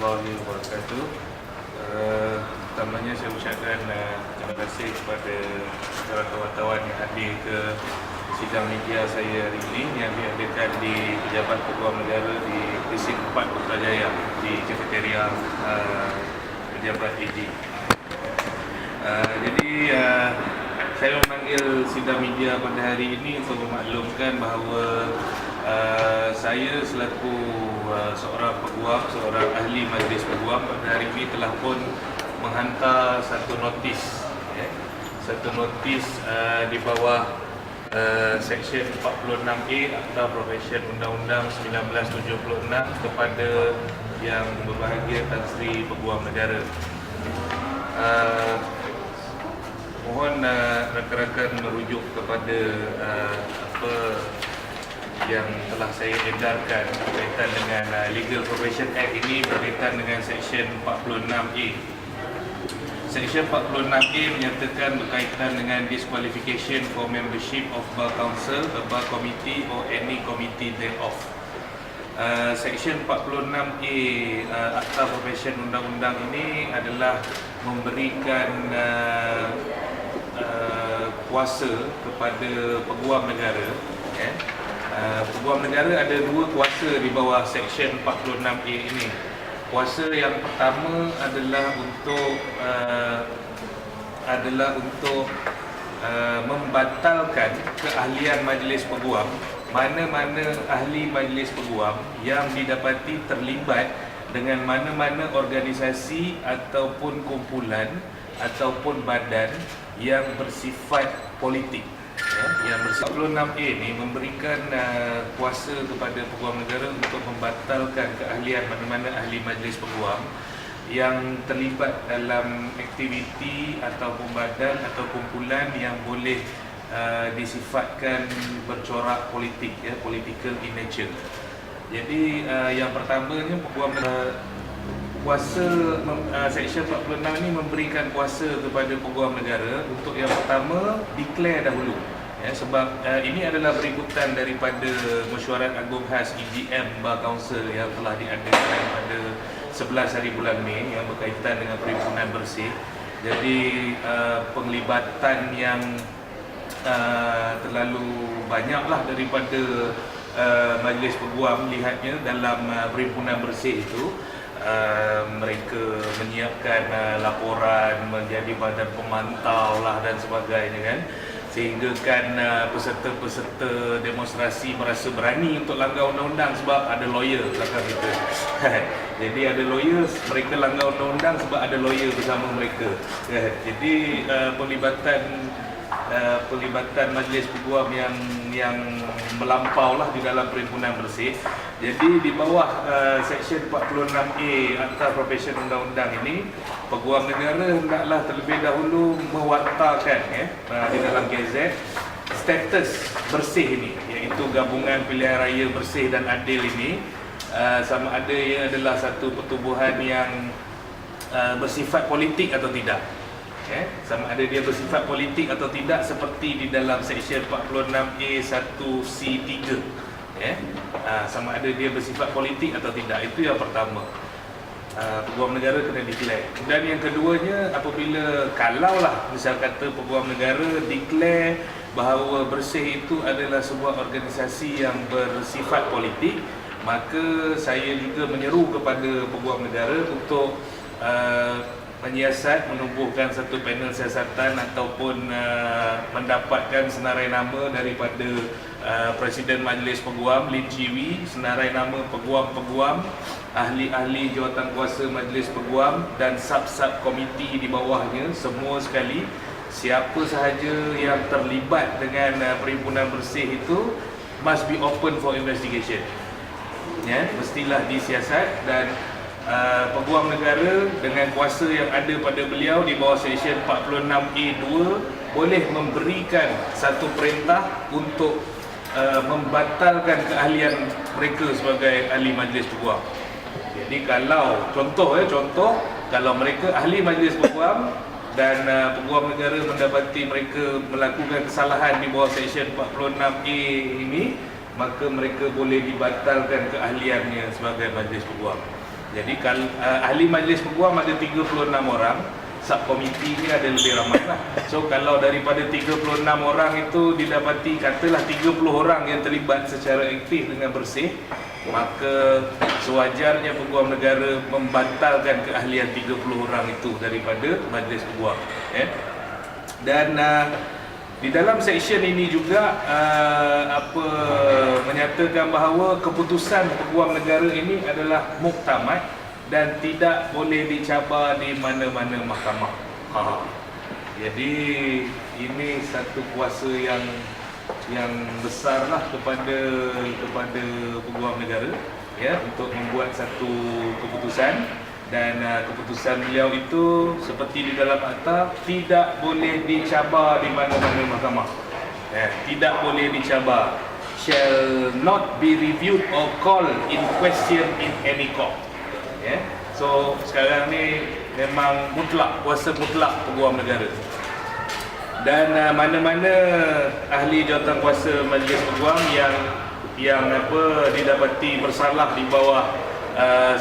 warahmatullahi wabarakatuh. Pertamanya saya ucapkan terima kasih kepada wartawan yang hadir ke sidang media saya hari ini yang diadakan di Pejabat Peguam Negara di Presin 4 Putrajaya di Kafeteria Pejabat AG. Jadi saya memanggil sidang media pada hari ini untuk memaklumkan bahawa saya selaku seorang peguam, seorang ahli majlis peguam pada hari ini telah pun menghantar satu notis di bawah Seksyen 46A Akta Profesyen Undang-Undang 1976 kepada yang berbahagia Tan Sri Peguam Negara. Mohon rakan-rakan merujuk kepada apa yang telah saya edarkan berkaitan dengan Legal Profession Act ini berkaitan dengan Seksyen 46A. Seksyen 46A menyatakan berkaitan dengan disqualification for membership of Bar Council, a Bar Committee or any committee thereof. Seksyen 46A Akta Profesyen Undang-Undang ini adalah memberikan kuasa kepada peguam negara. Peguam negara ada dua kuasa di bawah Seksyen 46A ini. Kuasa yang pertama adalah untuk membatalkan keahlian majlis peguam. Mana-mana ahli majlis peguam yang didapati terlibat dengan mana-mana organisasi ataupun kumpulan ataupun badan yang bersifat politik. Yang bersifat 46A ini memberikan kuasa kepada peguam negara untuk membatalkan keahlian mana-mana ahli majlis peguam yang terlibat dalam aktiviti ataupun badan atau kumpulan yang boleh disifatkan bercorak politik, political in nature. Jadi yang pertamanya peguam kuasa Seksyen 46 ini memberikan kuasa kepada peguam negara untuk yang pertama declare dahulu. Sebab ini adalah berikutan daripada Mesyuarat Agung Khas EGM Bar Council yang telah diadakan pada 11 hari bulan Mei yang berkaitan dengan perhimpunan bersih. Jadi penglibatan yang terlalu banyaklah daripada majlis peguam melihatnya dalam perhimpunan bersih itu. Mereka menyiapkan laporan, menjadi badan pemantau lah dan sebagainya kan, sehingga kan peserta-peserta demonstrasi merasa berani untuk langgar undang-undang sebab ada lawyer belakang kita. Jadi ada lawyer, mereka langgar undang-undang sebab ada lawyer bersama mereka. Jadi pelibatan majlis peguam yang melampau lah di dalam perhimpunan bersih. Jadi di bawah Seksyen 46A Akta Profesyen Undang-Undang ini, peguam negara hendaklah terlebih dahulu mewartakan di dalam gazet status bersih ini, iaitu Gabungan Pilihan Raya Bersih dan Adil ini, sama ada ia adalah satu pertubuhan yang bersifat politik atau tidak. Sama ada dia bersifat politik atau tidak seperti di dalam Seksyen 46A 1C3. Sama ada dia bersifat politik atau tidak. Itu yang pertama. Peguam negara kena declare. Dan yang keduanya, apabila kalaulah misal kata peguam negara declare bahawa bersih itu adalah sebuah organisasi yang bersifat politik, maka saya juga menyeru kepada peguam negara untuk menyiasat, menubuhkan satu panel siasatan ataupun mendapatkan senarai nama daripada Presiden Majlis Peguam Lin Chi Wee, senarai nama peguam-peguam, ahli-ahli jawatankuasa Majlis Peguam dan sub-sub komiti di bawahnya, semua sekali. Siapa sahaja yang terlibat dengan perhimpunan bersih itu must be open for investigation. Mestilah disiasat dan peguam negara dengan kuasa yang ada pada beliau di bawah Seksyen 46A2 boleh memberikan satu perintah untuk membatalkan keahlian mereka sebagai ahli majlis peguam. Jadi kalau contoh kalau mereka ahli majlis peguam dan peguam negara mendapati mereka melakukan kesalahan di bawah Seksyen 46A ini, maka mereka boleh dibatalkan keahliannya sebagai majlis peguam. Jadi kalau ahli majlis peguam ada 36 orang, subkomiti ni ada lebih ramai lah. So kalau daripada 36 orang itu didapati katalah 30 orang yang terlibat secara aktif dengan bersih, maka sewajarnya peguam negara membatalkan keahlian 30 orang itu daripada majlis peguam. Dan di dalam seksyen ini juga menyatakan bahawa keputusan peguam negara ini adalah muktamad dan tidak boleh dicabar di mana-mana mahkamah. Jadi ini satu kuasa yang besarlah kepada peguam negara, ya, untuk membuat satu keputusan. Dan keputusan beliau itu seperti di dalam akta, tidak boleh dicabar di mana-mana mahkamah. Tidak boleh dicabar. Shall not be reviewed or called in question in any court. So sekarang ni memang mutlak, kuasa mutlak peguam negara. Dan mana-mana ahli jawatankuasa majlis peguam yang didapati bersalah di bawah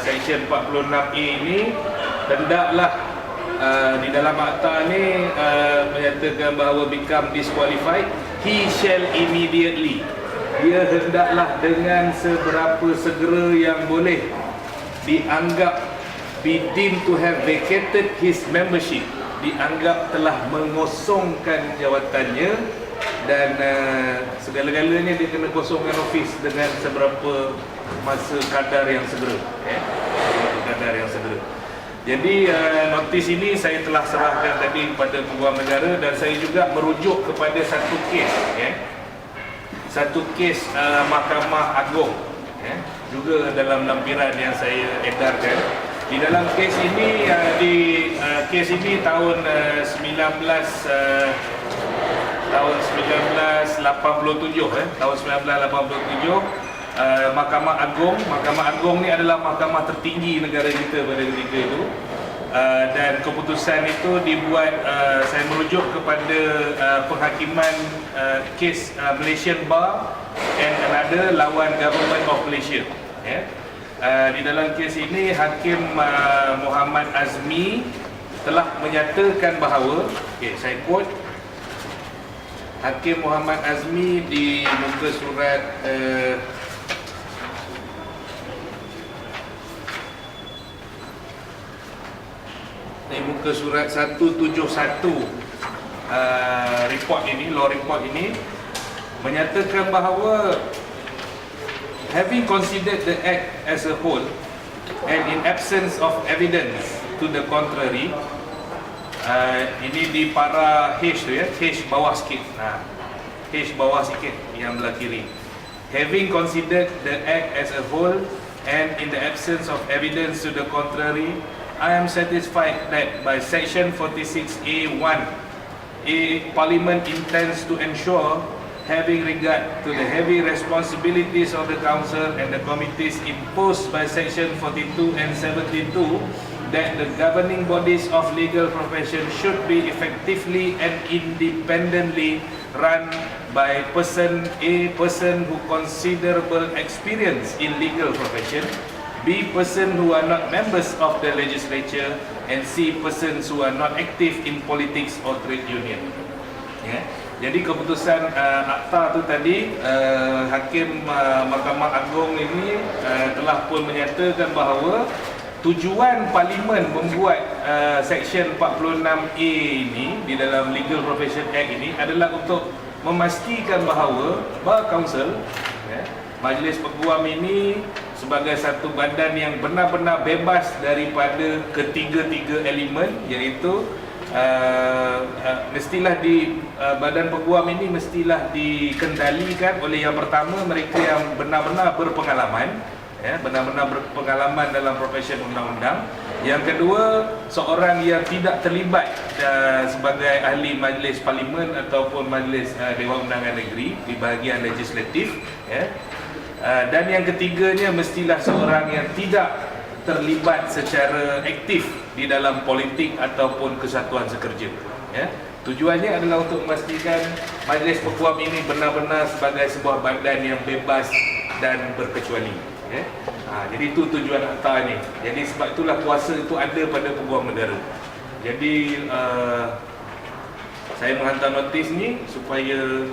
Seksyen 46A ini, hendaklah di dalam akta ni menyatakan bahawa become disqualified, he shall immediately, dia hendaklah dengan seberapa segera yang boleh dianggap be deemed to have vacated his membership, dianggap telah mengosongkan jawatannya, dan segala-galanya dia kena kosongkan ofis dengan seberapa masa kadar yang segera. Kadar yang segera. Jadi notis ini saya telah serahkan tadi kepada peguam negara, dan saya juga merujuk kepada satu kes, satu kes Mahkamah Agong, juga dalam lampiran yang saya edarkan. Di dalam kes ini, kes ini tahun 1987, tahun 1987, Mahkamah Agong ni adalah mahkamah tertinggi negara kita pada ketika itu, dan keputusan itu dibuat, saya merujuk kepada penghakiman kes Malaysian Bar and another lawan Government of Malaysia. Di dalam kes ini Hakim Muhammad Azmi telah menyatakan bahawa, saya quote, Hakim Muhammad Azmi di muka surat muka surat 171 report ini, law report ini, menyatakan bahawa having considered the act as a whole and in absence of evidence to the contrary, ini di para H tu, H bawah sikit, H bawah sikit yang belah kiri. Having considered the act as a whole and in the absence of evidence to the contrary, I am satisfied that by Section 46A1, Parliament intends to ensure, having regard to the heavy responsibilities of the Council and the committees imposed by Section 42 and 72, that the governing bodies of legal profession should be effectively and independently run by a person who considerable experience in legal profession, B, person who are not members of the legislature, and C, persons who are not active in politics or trade union. Jadi keputusan akta tu tadi, Hakim Mahkamah Agong ini telah pun menyatakan bahawa tujuan Parlimen membuat Seksyen 46A ini di dalam Legal Profession Act ini adalah untuk memastikan bahawa Bar Council, Majlis Peguam ini sebagai satu badan yang benar-benar bebas daripada ketiga-tiga elemen, iaitu mestilah badan peguam ini mestilah dikendalikan oleh, yang pertama, mereka yang benar-benar berpengalaman, benar-benar berpengalaman dalam profesi undang-undang. Yang kedua, seorang yang tidak terlibat sebagai ahli majlis parlimen ataupun majlis Dewan Undangan Negeri di bahagian legislatif, dan yang ketiganya mestilah seorang yang tidak terlibat secara aktif di dalam politik ataupun kesatuan sekerja. Tujuannya adalah untuk memastikan majlis peguam ini benar-benar sebagai sebuah badan yang bebas dan berkecuali. Ya. Jadi itu tujuan akta ni. Jadi sebab itulah kuasa itu ada pada peguam negara. Jadi saya menghantar notis ni supaya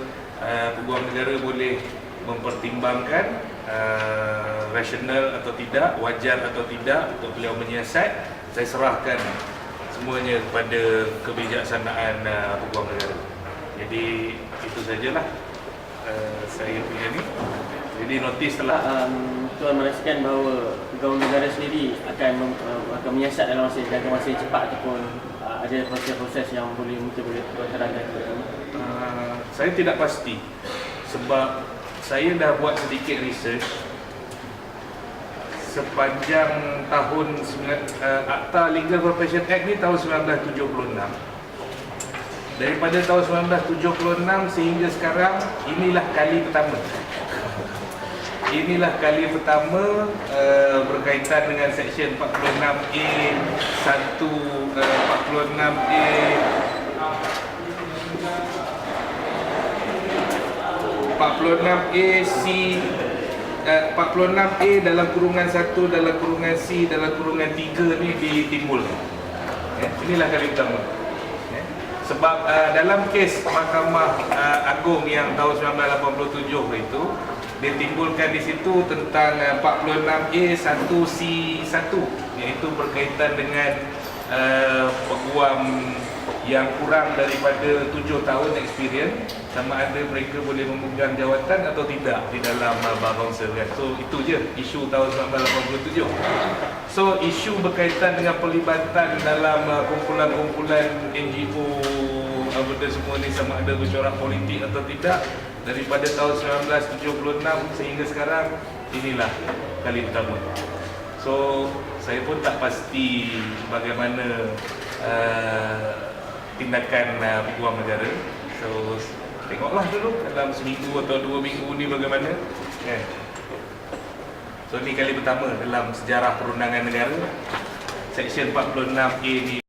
peguam negara boleh mempertimbangkan rasional atau tidak, wajar atau tidak untuk beliau menyiasat. Saya serahkan semuanya kepada kebijaksanaan peguam negara. Jadi itu sajalah saya punya ni. Jadi notis telah Tuan merasakan bahawa peguam negara sendiri akan menyiasat dalam jangka masa yang cepat ataupun ada proses-proses yang mungkin boleh terangkan kepada kami? Saya tidak pasti sebab saya dah buat sedikit research sepanjang tahun Akta Legal Profession Act ni tahun 1976. Daripada tahun 1976 sehingga sekarang, inilah kali pertama. Inilah kali pertama berkaitan dengan Seksyen 46A 1, 46A 46A C 46A dalam kurungan 1 dalam kurungan C dalam kurungan 3 ni ditimbul. Inilah kali pertama. Sebab dalam kes Mahkamah Agung yang tahun 1987 itu ditimbulkan di situ tentang 46A 1C1 iaitu berkaitan dengan peguam yang kurang daripada 7 tahun experience, sama ada mereka boleh memegang jawatan atau tidak di dalam bar council kan. So itu je isu tahun 1987. So isu berkaitan dengan pelibatan dalam kumpulan-kumpulan NGO benda semua ni sama ada bercorak politik atau tidak, daripada tahun 1976 sehingga sekarang, inilah kali pertama. So saya pun tak pasti bagaimana tindakan peguam negara. So tengoklah dulu dalam seminggu atau 2 minggu ni bagaimana. So ni kali pertama dalam sejarah perundangan negara Seksyen 46A ni